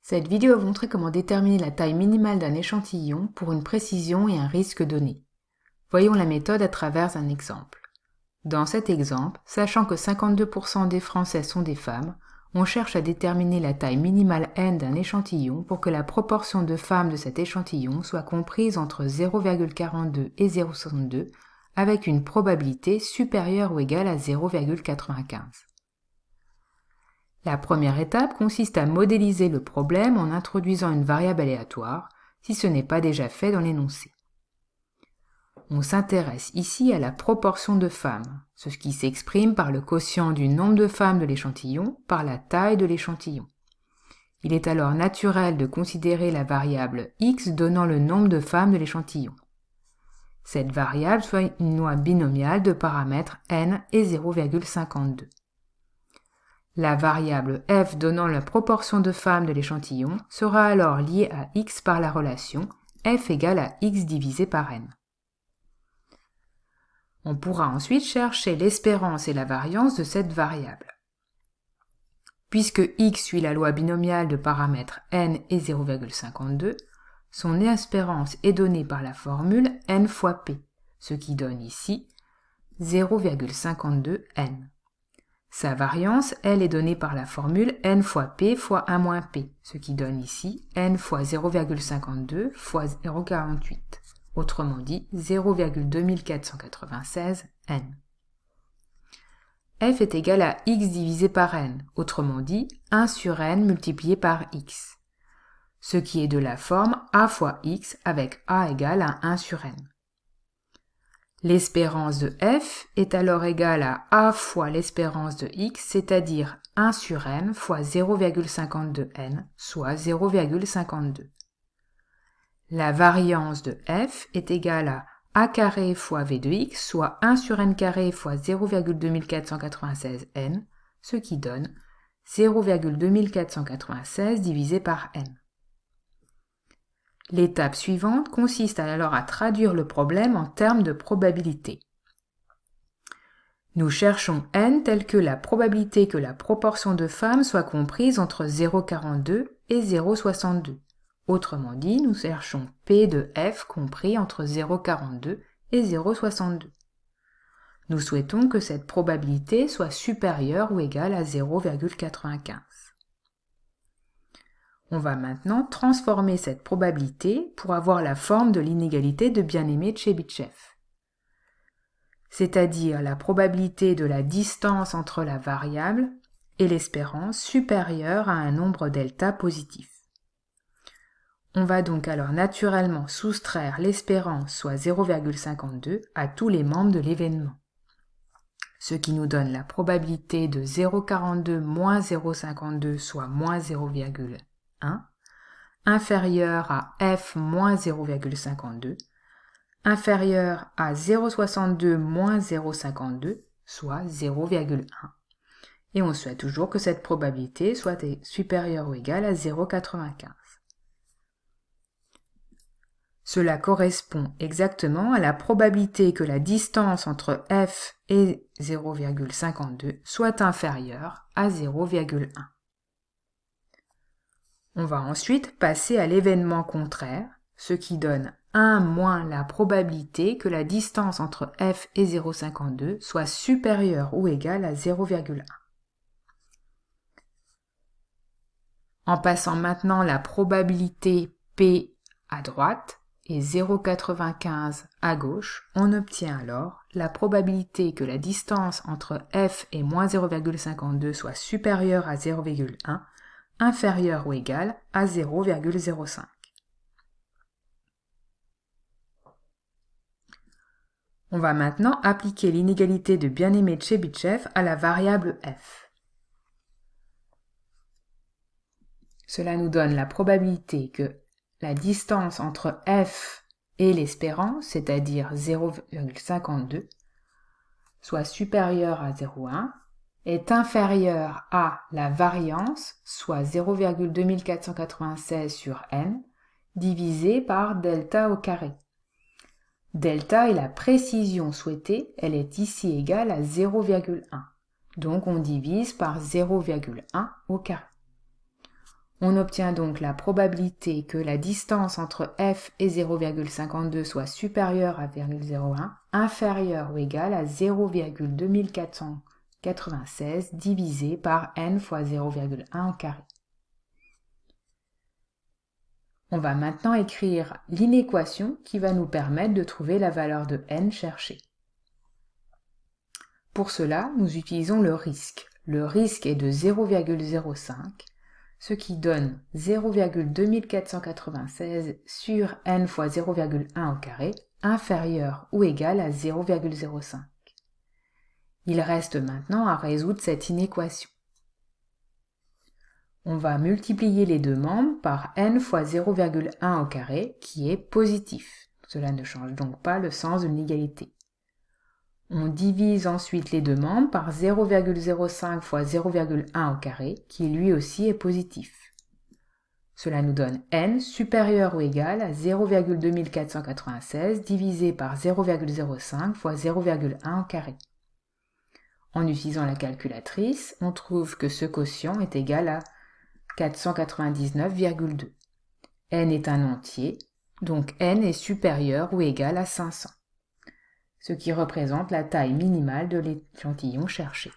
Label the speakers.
Speaker 1: Cette vidéo va montrer comment déterminer la taille minimale d'un échantillon pour une précision et un risque donné. Voyons la méthode à travers un exemple. Dans cet exemple, sachant que 52% des Français sont des femmes, on cherche à déterminer la taille minimale n d'un échantillon pour que la proportion de femmes de cet échantillon soit comprise entre 0,42 et 0,62 avec une probabilité supérieure ou égale à 0,95. La première étape consiste à modéliser le problème en introduisant une variable aléatoire, si ce n'est pas déjà fait dans l'énoncé. On s'intéresse ici à la proportion de femmes, ce qui s'exprime par le quotient du nombre de femmes de l'échantillon par la taille de l'échantillon. Il est alors naturel de considérer la variable x donnant le nombre de femmes de l'échantillon. Cette variable soit une loi binomiale de paramètres n et 0,52. La variable f donnant la proportion de femmes de l'échantillon sera alors liée à x par la relation f égale à x divisé par n. On pourra ensuite chercher l'espérance et la variance de cette variable. Puisque x suit la loi binomiale de paramètres n et 0,52, son espérance est donnée par la formule n fois p, ce qui donne ici 0,52n. Sa variance, elle, est donnée par la formule n fois p fois 1 moins p, ce qui donne ici n fois 0,52 fois 0,48, autrement dit 0,2496 n. F est égal à x divisé par n, autrement dit 1 sur n multiplié par x, ce qui est de la forme a fois x avec a égale à 1 sur n. L'espérance de f est alors égale à a fois l'espérance de x, c'est-à-dire 1 sur n fois 0,52n, soit 0,52. La variance de f est égale à a carré fois v de x, soit 1 sur n carré fois 0,2496n, ce qui donne 0,2496 divisé par n. L'étape suivante consiste alors à traduire le problème en termes de probabilité. Nous cherchons n telle que la probabilité que la proportion de femmes soit comprise entre 0,42 et 0,62. Autrement dit, nous cherchons P de f compris entre 0,42 et 0,62. Nous souhaitons que cette probabilité soit supérieure ou égale à 0,95. On va maintenant transformer cette probabilité pour avoir la forme de l'inégalité de bien-aimé de Chebyshev, c'est-à-dire la probabilité de la distance entre la variable et l'espérance supérieure à un nombre delta positif. On va donc alors naturellement soustraire l'espérance, soit 0,52, à tous les membres de l'événement, ce qui nous donne la probabilité de 0,42 moins 0,52, soit moins 0,1, inférieur à f moins 0,52, inférieur à 0,62 moins 0,52, soit 0,1. Et on souhaite toujours que cette probabilité soit supérieure ou égale à 0,95. Cela correspond exactement à la probabilité que la distance entre f et 0,52 soit inférieure à 0,1. On va ensuite passer à l'événement contraire, ce qui donne 1 moins la probabilité que la distance entre f et 0,52 soit supérieure ou égale à 0,1. En passant maintenant la probabilité P à droite et 0,95 à gauche, on obtient alors la probabilité que la distance entre f et moins 0,52 soit supérieure à 0,1, inférieure ou égale à 0,05. On va maintenant appliquer l'inégalité de bien-aimé de Chebyshev à la variable f. Cela nous donne la probabilité que la distance entre f et l'espérance, c'est-à-dire 0,52, soit supérieure à 0,1, est inférieure à la variance, soit 0,2496 sur n, divisé par delta au carré. Delta est la précision souhaitée, elle est ici égale à 0,1. Donc on divise par 0,1 au carré. On obtient donc la probabilité que la distance entre f et 0,52 soit supérieure à 0,01, inférieure ou égale à 0,2496 divisé par n fois 0,1 au carré. On va maintenant écrire l'inéquation qui va nous permettre de trouver la valeur de n cherchée. Pour cela, nous utilisons le risque. Le risque est de 0,05, ce qui donne 0,2496 sur n fois 0,1 au carré, inférieur ou égal à 0,05. Il reste maintenant à résoudre cette inéquation. On va multiplier les deux membres par n fois 0,1 au carré, qui est positif. Cela ne change donc pas le sens de l'égalité. On divise ensuite les deux membres par 0,05 fois 0,1 au carré, qui lui aussi est positif. Cela nous donne n supérieur ou égal à 0,2496 divisé par 0,05 fois 0,1 au carré. En utilisant la calculatrice, on trouve que ce quotient est égal à 499,2. n est un entier, donc n est supérieur ou égal à 500, ce qui représente la taille minimale de l'échantillon cherché.